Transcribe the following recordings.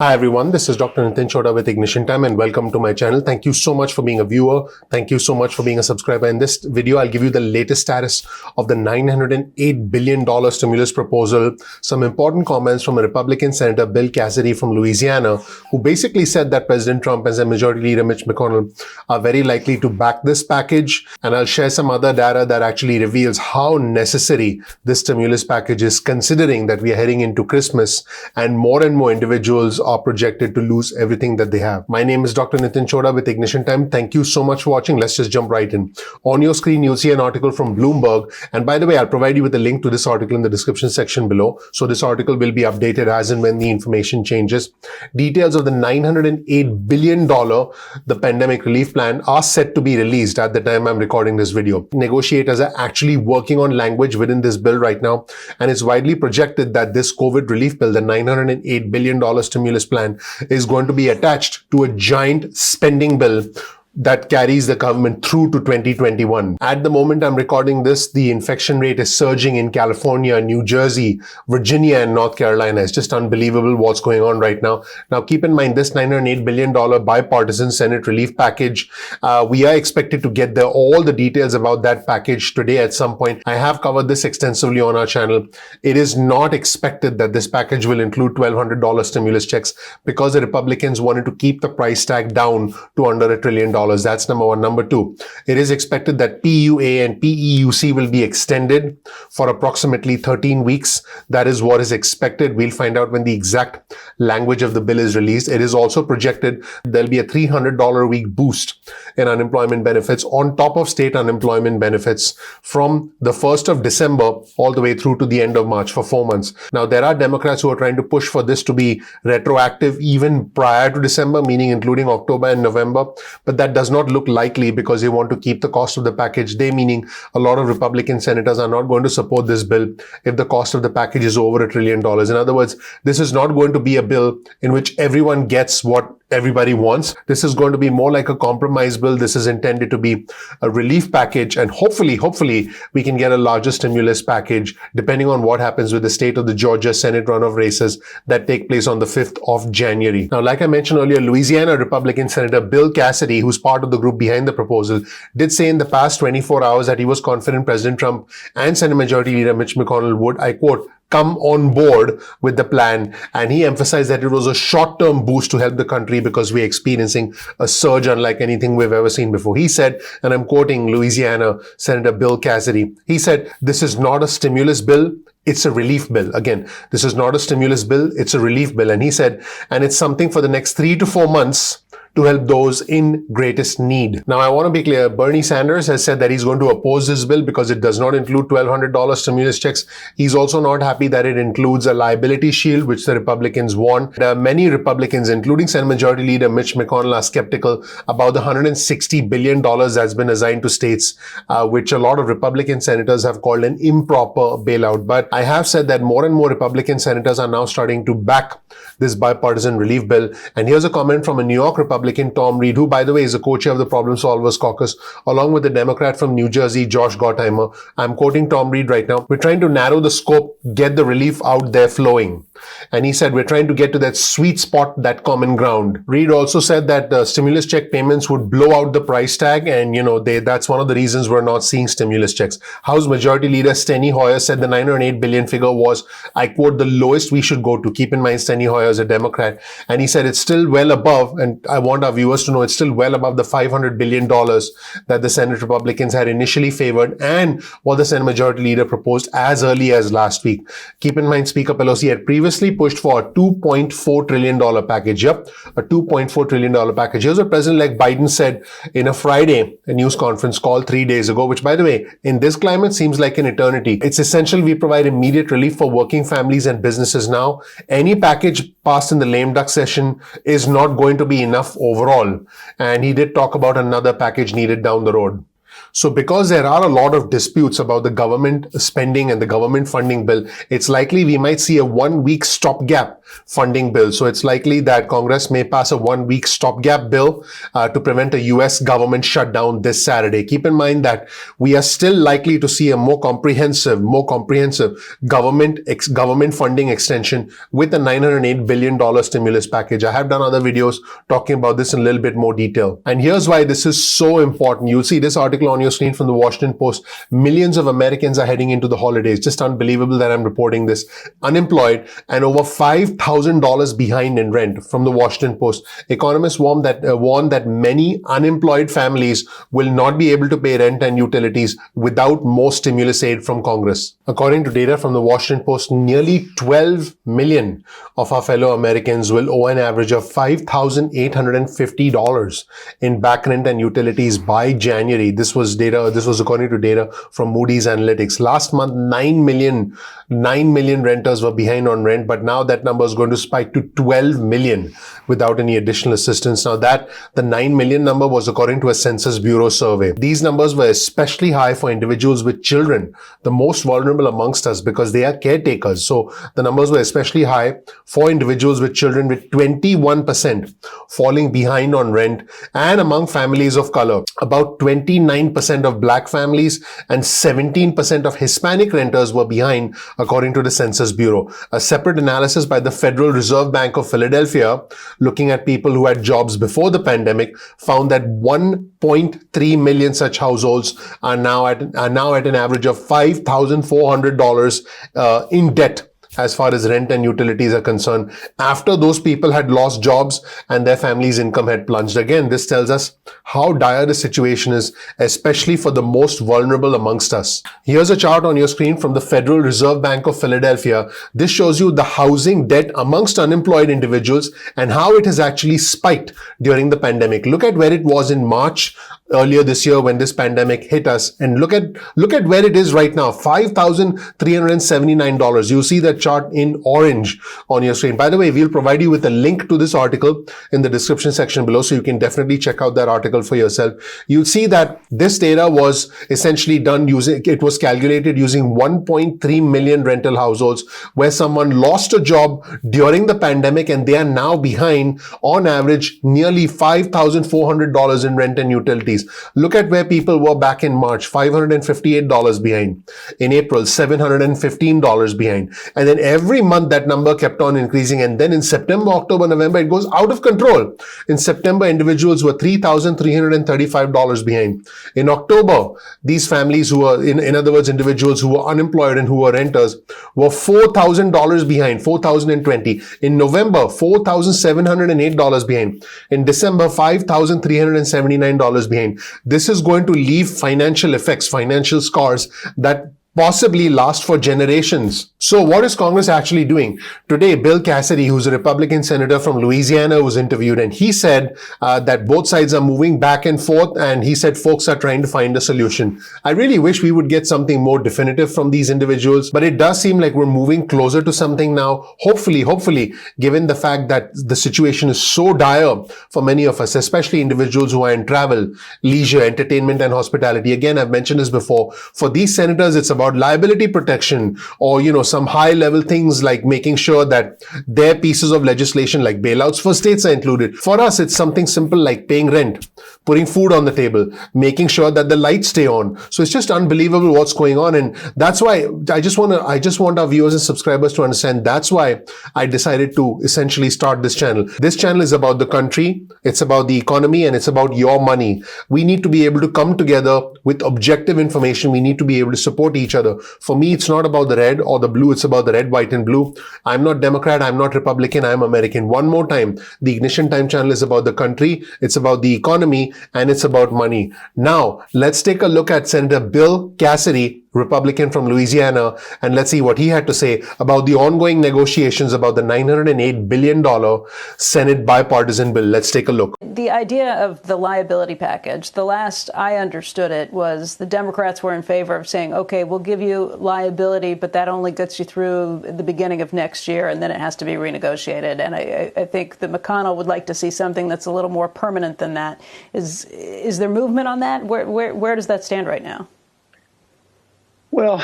Hi everyone, this is Dr. Chhoda with Ignition Time and welcome to my channel. Thank you so much for being a viewer. Thank you so much for being a subscriber. In this video, I'll give you the latest status of the $908 billion stimulus proposal, some important comments from a Republican Senator Bill Cassidy from Louisiana, who basically said that President Trump and Senate Majority Leader Mitch McConnell are very likely to back this package. And I'll share some other data that actually reveals how necessary this stimulus package is, considering that we are heading into Christmas and more individuals are projected to lose everything that they have. My name is Dr. Chhoda with Ignition Time. Thank you so much for watching. Let's just jump right in. On your screen, you'll see an article from Bloomberg. And by the way, I'll provide you with a link to this article in the description section below. So this article will be updated as and when the information changes. Details of the $908 billion, the pandemic relief plan, are set to be released at the time I'm recording this video. Negotiators are actually working on language within this bill right now. And it's widely projected that this COVID relief bill, the $908 billion stimulus plan, is going to be attached to a giant spending bill that carries the government through to 2021. At the moment I'm recording this, the infection rate is surging in California, New Jersey, Virginia, and North Carolina. It's just unbelievable what's going on right now. Now, keep in mind this $908 billion bipartisan Senate relief package. We are expected to get all the details about that package today at some point. I have covered this extensively on our channel. It is not expected that this package will include $1,200 stimulus checks because the Republicans wanted to keep the price tag down to under $1 trillion. That's number one. Number two, it is expected that PUA and PEUC will be extended for approximately 13 weeks. That is what is expected. We'll find out when the exact language of the bill is released. It is also projected there'll be a $300 a week boost in unemployment benefits on top of state unemployment benefits from the 1st of December all the way through to the end of March for 4 months. Now, there are Democrats who are trying to push for this to be retroactive even prior to December, meaning including October and November, but that does not look likely because they want to keep the cost of the package. They, meaning a lot of Republican senators, are not going to support this bill if the cost of the package is over $1 trillion. In other words, this is not going to be a bill in which everyone gets what everybody wants. This is going to be more like a compromise bill. This is intended to be a relief package, and hopefully we can get a larger stimulus package depending on what happens with the state of the Georgia Senate runoff races that take place on the 5th of January. Now, like I mentioned earlier, Louisiana Republican Senator Bill Cassidy, who's part of the group behind the proposal, did say in the past 24 hours that he was confident President Trump and Senate Majority Leader Mitch McConnell would, I quote, come on board with the plan. And he emphasized that it was a short-term boost to help the country because we're experiencing a surge unlike anything we've ever seen before. He said, and I'm quoting Louisiana Senator Bill Cassidy, he said, "This is not a stimulus bill. It's a relief bill." Again, this is not a stimulus bill. It's a relief bill. And he said, and it's something for the next 3 to 4 months to help those in greatest need. Now, I want to be clear. Bernie Sanders has said that he's going to oppose this bill because it does not include $1,200 stimulus checks. He's also not happy that it includes a liability shield, which the Republicans want. Many Republicans, including Senate Majority Leader Mitch McConnell, are skeptical about the $160 billion that's been assigned to states, which a lot of Republican senators have called an improper bailout. But I have said that more and more Republican senators are now starting to back this bipartisan relief bill. And here's a comment from a New York Republican, Tom Reed, who, by the way, is a co-chair of the Problem Solvers Caucus, along with the Democrat from New Jersey, Josh Gottheimer. I'm quoting Tom Reed right now. "We're trying to narrow the scope, get the relief out there flowing." And he said, we're trying to get to that sweet spot, that common ground. Reed also said that stimulus check payments would blow out the price tag. And, that's one of the reasons we're not seeing stimulus checks. House Majority Leader Steny Hoyer said the $908 billion figure was, I quote, the lowest we should go to. Keep in mind, Steny Hoyer is a Democrat. And he said it's still well above, and I want our viewers to know it's still well above the $500 billion that the Senate Republicans had initially favored and what the Senate Majority Leader proposed as early as last week. Keep in mind, Speaker Pelosi had previously pushed for a $2.4 trillion package. Yep, a $2.4 trillion package. Here's what President-elect Biden said in a news conference call 3 days ago, which, by the way, in this climate seems like an eternity. It's essential we provide immediate relief for working families and businesses now. Any package passed in the lame duck session is not going to be enough overall. And he did talk about another package needed down the road. So because there are a lot of disputes about the government spending and the government funding bill, it's likely we might see a 1 week stopgap funding bill. So it's likely that Congress may pass a 1-week stopgap bill to prevent a U.S. government shutdown this Saturday. Keep in mind that we are still likely to see a more comprehensive government funding extension with a $908 billion stimulus package. I have done other videos talking about this in a little bit more detail. And here's why this is so important. You'll see this article on your screen from the Washington Post. Millions of Americans are heading into the holidays. Just unbelievable that I'm reporting this. Unemployed and over $5,000 behind in rent from the Washington Post. Economists warn that many unemployed families will not be able to pay rent and utilities without more stimulus aid from Congress. According to data from the Washington Post, nearly 12 million of our fellow Americans will owe an average of $5,850 in back rent and utilities by January. This was according to data from Moody's Analytics. Last month, 9 million renters were behind on rent, but now that number is going to spike to 12 million without any additional assistance. Now the 9 million number was according to a Census Bureau survey. These numbers were especially high for individuals with children, the most vulnerable amongst us because they are caretakers. So the numbers were especially high for individuals with children, with 21% falling behind on rent, and among families of color, about 29% of black families and 17% of Hispanic renters were behind, according to the Census Bureau. A separate analysis by the Federal Reserve Bank of Philadelphia, looking at people who had jobs before the pandemic, found that 1.3 million such households are now at an average of $5,400 in debt as far as rent and utilities are concerned, after those people had lost jobs and their family's income had plunged. Again, this tells us how dire the situation is, especially for the most vulnerable amongst us. Here's a chart on your screen from the Federal Reserve Bank of Philadelphia. This shows you the housing debt amongst unemployed individuals and how it has actually spiked during the pandemic. Look at where it was in March earlier this year when this pandemic hit us, and look at where it is right now, $5,379. You see that chart in orange on your screen. By the way, we'll provide you with a link to this article in the description section below, so you can definitely check out that article for yourself. You'll see that this data was essentially it was calculated using 1.3 million rental households where someone lost a job during the pandemic and they are now behind on average nearly $5,400 in rent and utilities. Look at where people were back in March, $558 behind. In April, $715 behind. And then every month that number kept on increasing. And then in September, October, November, it goes out of control. In September, individuals were $3,335 behind. In October, these families who were, in other words, individuals who were unemployed and who were renters, were $4,000 behind, $4,020. In November, $4,708 behind. In December, $5,379 behind. This is going to leave financial effects, financial scars that possibly last for generations. So what is Congress actually doing? Today, Bill Cassidy, who's a Republican senator from Louisiana, was interviewed, and he said that both sides are moving back and forth, and he said folks are trying to find a solution. I really wish we would get something more definitive from these individuals, but it does seem like we're moving closer to something now. Hopefully, given the fact that the situation is so dire for many of us, especially individuals who are in travel, leisure, entertainment, and hospitality. Again, I've mentioned this before. For these senators, it's about liability protection, or some high level things like making sure that their pieces of legislation like bailouts for states are included. For us, it's something simple like paying rent, putting food on the table, making sure that the lights stay on. So it's just unbelievable what's going on, and that's why I just want our viewers and subscribers to understand. That's why I decided to essentially start this channel. This channel is about the country, it's about the economy, and it's about your money. We need to be able to come together with objective information. We need to be able to support each other. For me, it's not about the red or the blue. It's about the red, white, and blue. I'm not Democrat. I'm not Republican. I'm American. One more time, the Ignition Time channel is about the country. It's about the economy, and it's about money. Now, let's take a look at Senator Bill Cassidy, Republican from Louisiana, and let's see what he had to say about the ongoing negotiations about the $908 billion Senate bipartisan bill. Let's take a look. The idea of the liability package, the last I understood it was the Democrats were in favor of saying, okay, we'll give you liability, but that only gets you through the beginning of next year, and then it has to be renegotiated. And I think that McConnell would like to see something that's a little more permanent than that. Is there movement on that? Where does that stand right now? Well,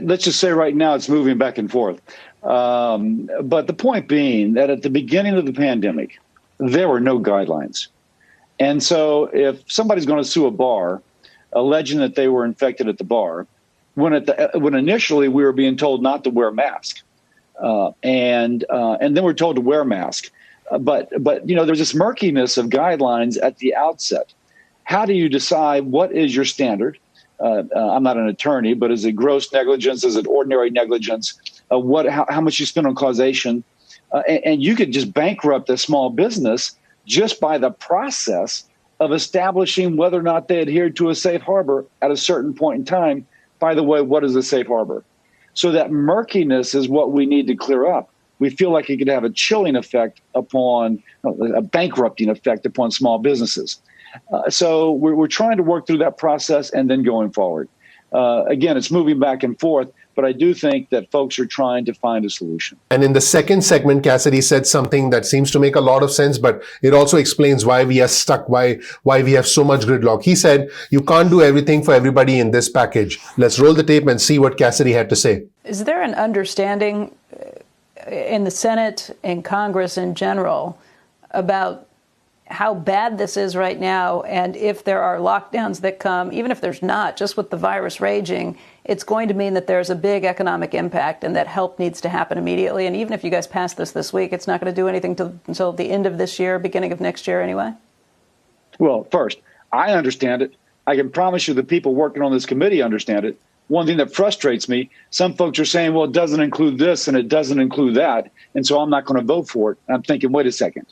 let's just say right now it's moving back and forth. But the point being that at the beginning of the pandemic, there were no guidelines. And so if somebody's going to sue a bar, alleging that they were infected at the bar, when initially we were being told not to wear a mask, and then we're told to wear a mask. But there's this murkiness of guidelines at the outset. How do you decide what is your standard? I'm not an attorney, but is it gross negligence? Is it ordinary negligence? How much you spend on causation? And you could just bankrupt a small business just by the process of establishing whether or not they adhered to a safe harbor at a certain point in time. By the way, what is a safe harbor? So that murkiness is what we need to clear up. We feel like it could have a chilling effect a bankrupting effect upon small businesses. So we're trying to work through that process and then going forward. Again, it's moving back and forth, but I do think that folks are trying to find a solution. And in the second segment, Cassidy said something that seems to make a lot of sense, but it also explains why we are stuck, why we have so much gridlock. He said, you can't do everything for everybody in this package. Let's roll the tape and see what Cassidy had to say. Is there an understanding in the Senate and Congress in general about how bad this is right now, and if there are lockdowns that come, even if there's not, just with the virus raging, it's going to mean that there's a big economic impact and that help needs to happen immediately? And even if you guys pass this week, it's not going to do anything until the end of this year, beginning of next year anyway? Well, first, I understand it. I can promise you the people working on this committee understand it. One thing that frustrates me, some folks are saying, well, it doesn't include this and it doesn't include that, and so I'm not going to vote for it. I'm thinking, wait a second.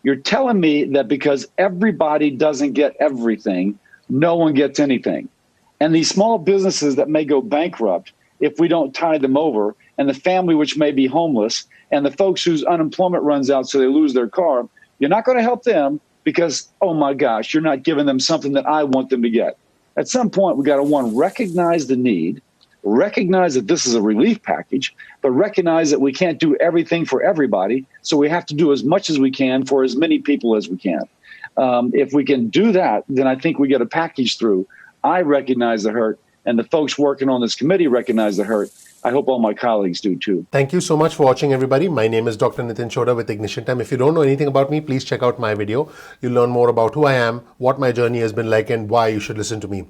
You're telling me that because everybody doesn't get everything, no one gets anything. And these small businesses that may go bankrupt if we don't tide them over, and the family which may be homeless, and the folks whose unemployment runs out so they lose their car, you're not going to help them because, oh my gosh, you're not giving them something that I want them to get. At some point, we got to, one, recognize the need, recognize that this is a relief package, but recognize that we can't do everything for everybody. So we have to do as much as we can for as many people as we can. If we can do that, then I think we get a package through. I recognize the hurt, and the folks working on this committee recognize the hurt. I hope all my colleagues do too. Thank you so much for watching, everybody. My name is Dr. Nitin Chhoda with Ignition Time. If you don't know anything about me, please check out my video. You'll learn more about who I am, what my journey has been like, and why you should listen to me.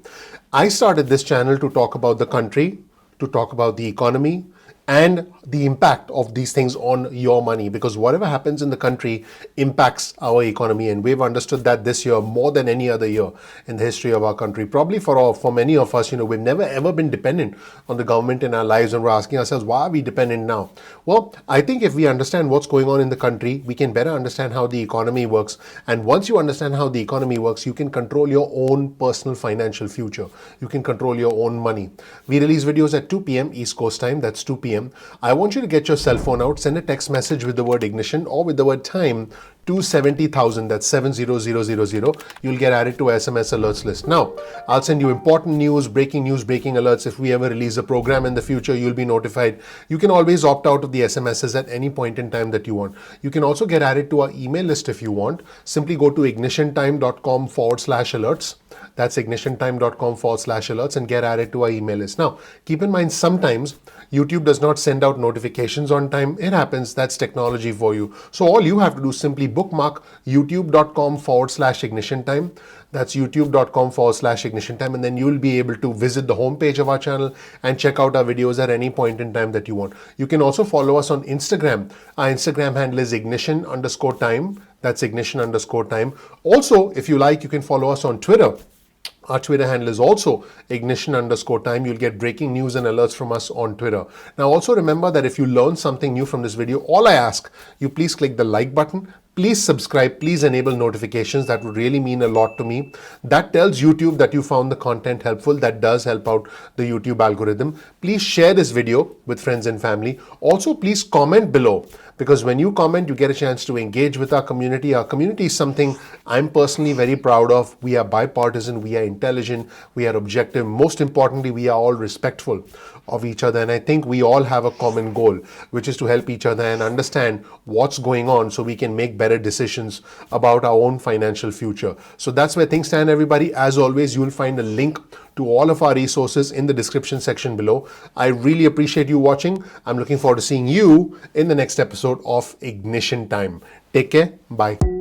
I started this channel to talk about the country, to talk about the economy, and the impact of these things on your money, because whatever happens in the country impacts our economy, and we've understood that this year more than any other year in the history of our country. Probably for many of us, we've never ever been dependent on the government in our lives, and we're asking ourselves, why are we dependent now? Well, I think if we understand what's going on in the country, we can better understand how the economy works, and once you understand how the economy works, you can control your own personal financial future. You can control your own money. We release videos at 2 p.m. East Coast time. That's 2 p.m. I want you to get your cell phone out, send a text message with the word ignition or with the word time to 70,000, that's 70000. You'll get added to SMS alerts list. Now, I'll send you important news, breaking alerts. If we ever release a program in the future, you'll be notified. You can always opt out of the SMSs at any point in time that you want. You can also get added to our email list if you want. Simply go to ignitiontime.com/alerts. That's ignitiontime.com/alerts and get added to our email list. Now, keep in mind, sometimes YouTube does not send out notifications on time. It happens. That's technology for you. So all you have to do is simply bookmark youtube.com/ignition time. That's youtube.com/ignition time. And then you'll be able to visit the homepage of our channel and check out our videos at any point in time that you want. You can also follow us on Instagram. Our Instagram handle is ignition_time. That's ignition_time. Also, if you like, you can follow us on Twitter. Our Twitter handle is also ignition_time. You'll get breaking news and alerts from us on Twitter. Now, also remember that if you learn something new from this video, all I ask you, please click the like button. Please subscribe, please enable notifications. That would really mean a lot to me. That tells YouTube that you found the content helpful. That does help out the YouTube algorithm. Please share this video with friends and family. Also, please comment below, because when you comment, you get a chance to engage with our community. Our community is something I'm personally very proud of. We are bipartisan, we are intelligent, we are objective. Most importantly, we are all respectful of each other. And I think we all have a common goal, which is to help each other and understand what's going on so we can make better decisions about our own financial future. So that's where things stand, everybody. As always, you will find a link to all of our resources in the description section below. I really appreciate you watching. I'm looking forward to seeing you in the next episode of Ignition Time. Take care. Bye.